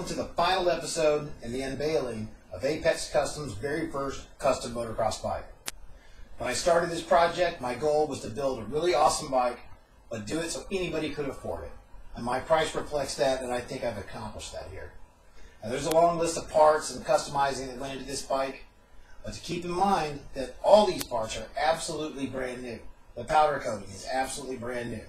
to the final episode and the unveiling of Apex Custom's very first custom motocross bike. When I started this project, my goal was to build a really awesome bike, but do it so anybody could afford it. And my price reflects that, and I think I've accomplished that here. Now, there's a long list of parts and customizing that went into this bike, but to keep in mind that all these parts are absolutely brand new. The powder coating is absolutely brand new.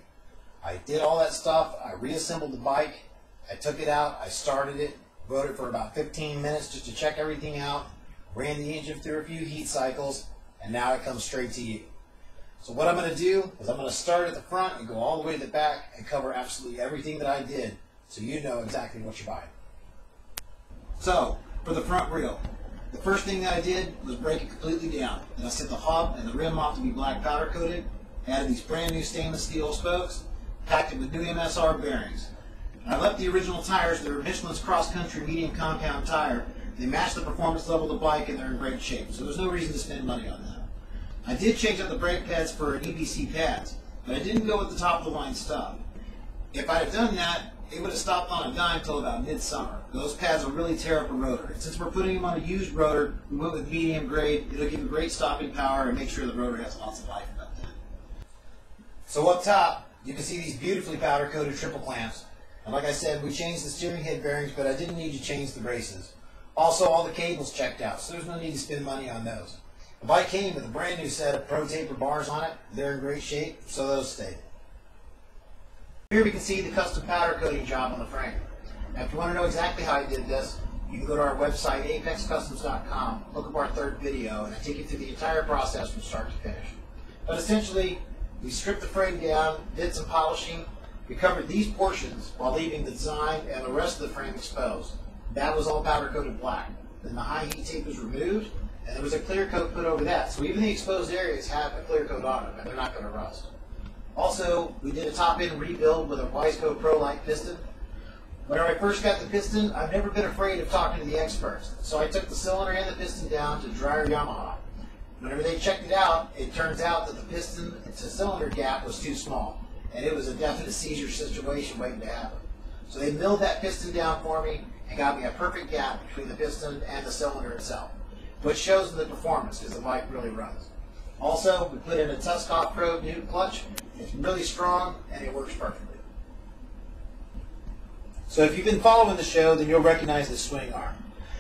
I did all that stuff, I reassembled the bike, I took it out, I started it, rode it for about 15 minutes just to check everything out, ran the engine through a few heat cycles, and now it comes straight to you. So what I'm going to do is I'm going to start at the front and go all the way to the back and cover absolutely everything that I did so you know exactly what you're buying. So, for the front wheel, the first thing that I did was break it completely down. And I set the hub and the rim off to be black powder coated, added these brand new stainless steel spokes, packed it with new MSR bearings. And I left the original tires. They're Michelin's Cross Country medium compound tire. They match the performance level of the bike and they're in great shape. So there's no reason to spend money on that. I did change out the brake pads for EBC pads, but I didn't go with the top of the line stuff. If I'd have done that, it would have stopped on a dime until about midsummer. Those pads will really tear up a rotor. And since we're putting them on a used rotor, we went with medium grade. It'll give you great stopping power and make sure the rotor has lots of life about that. So up top, you can see these beautifully powder coated triple clamps. And like I said, we changed the steering head bearings, but I didn't need to change the braces. Also, all the cables checked out, so there's no need to spend money on those. The bike came with a brand new set of Pro Taper bars on it. They're in great shape, so those stayed. Here we can see the custom powder coating job on the frame. Now, if you want to know exactly how I did this, you can go to our website, apexcustoms.com, look up our third video, and I take you through the entire process from start to finish. But essentially, we stripped the frame down, did some polishing, we covered these portions while leaving the design and the rest of the frame exposed. That was all powder coated black. Then the high heat tape was removed, and there was a clear coat put over that. So even the exposed areas have a clear coat on them, and they're not going to rust. Also, we did a top-end rebuild with a Wiseco Pro Light piston. When I first got the piston, I've never been afraid of talking to the experts. So I took the cylinder and the piston down to Dreyer Yamaha. Whenever they checked it out, it turns out that the piston to cylinder gap was too small, and it was a definite seizure situation waiting to happen. So they milled that piston down for me and got me a perfect gap between the piston and the cylinder itself, which shows in the performance because the bike really runs. Also, we put in a Tusk Pro new clutch. It's really strong and it works perfectly. So if you've been following the show, then you'll recognize this swing arm.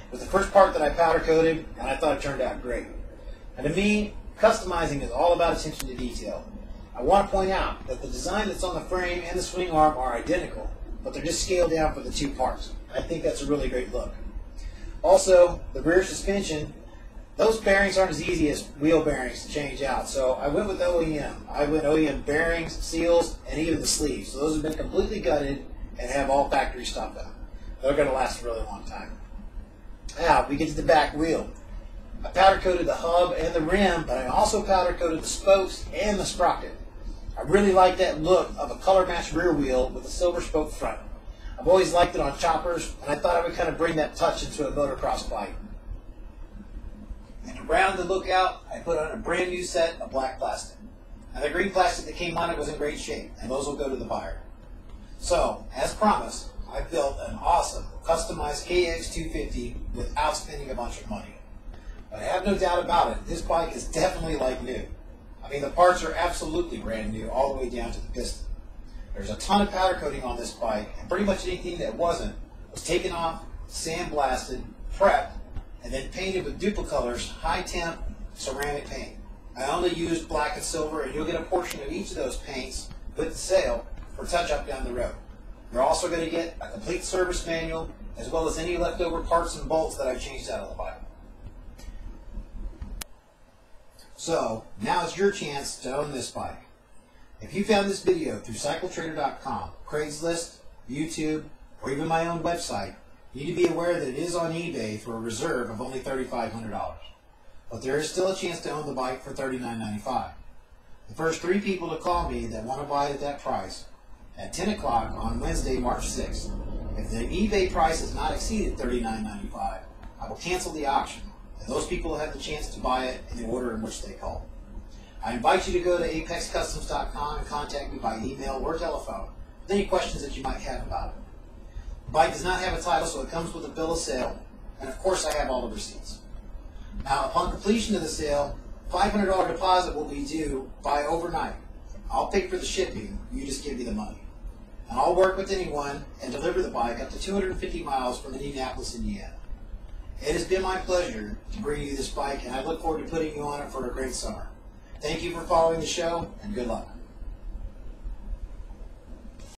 It was the first part that I powder coated, and I thought it turned out great. And to me, customizing is all about attention to detail. I want to point out that the design that's on the frame and the swing arm are identical, but they're just scaled down for the two parts. I think that's a really great look. Also, the rear suspension, those bearings aren't as easy as wheel bearings to change out, so I went with OEM. I went OEM bearings, seals, and even the sleeves. So those have been completely gutted and have all factory stuff out. They're going to last a really long time. Now, we get to the back wheel. I powder coated the hub and the rim, but I also powder coated the spokes and the sprocket. I really like that look of a color matched rear wheel with a silver spoke front. I've always liked it on choppers, and I thought I would kind of bring that touch into a motocross bike. And around the lookout, I put on a brand new set of black plastic. Now the green plastic that came on it was in great shape, and those will go to the buyer. So, as promised, I built an awesome customized KX250 without spending a bunch of money. But I have no doubt about it, this bike is definitely like new. I mean, the parts are absolutely brand new all the way down to the piston. There's a ton of powder coating on this bike, and pretty much anything that wasn't was taken off, sandblasted, prepped, and then painted with Duplicolor's high-temp ceramic paint. I only used black and silver, and you'll get a portion of each of those paints with the sale for touch-up down the road. You're also going to get a complete service manual, as well as any leftover parts and bolts that I've changed out of the bike. So, now it's your chance to own this bike. If you found this video through CycleTrader.com, Craigslist, YouTube, or even my own website, you need to be aware that it is on eBay for a reserve of only $3,500. But there is still a chance to own the bike for $39.95. The first 3 people to call me that want to buy it at that price at 10 o'clock on Wednesday, March 6th. If the eBay price has not exceeded $39.95, I will cancel the auction, and those people will have the chance to buy it in the order in which they call. I invite you to go to apexcustoms.com and contact me by email or telephone with any questions that you might have about it. The bike does not have a title, so it comes with a bill of sale, and of course I have all the receipts. Now, upon completion of the sale, $500 deposit will be due by overnight. I'll pay for the shipping, you just give me the money. And I'll work with anyone and deliver the bike up to 250 miles from Indianapolis, Indiana. It has been my pleasure to bring you this bike, and I look forward to putting you on it for a great summer. Thank you for following the show, and good luck.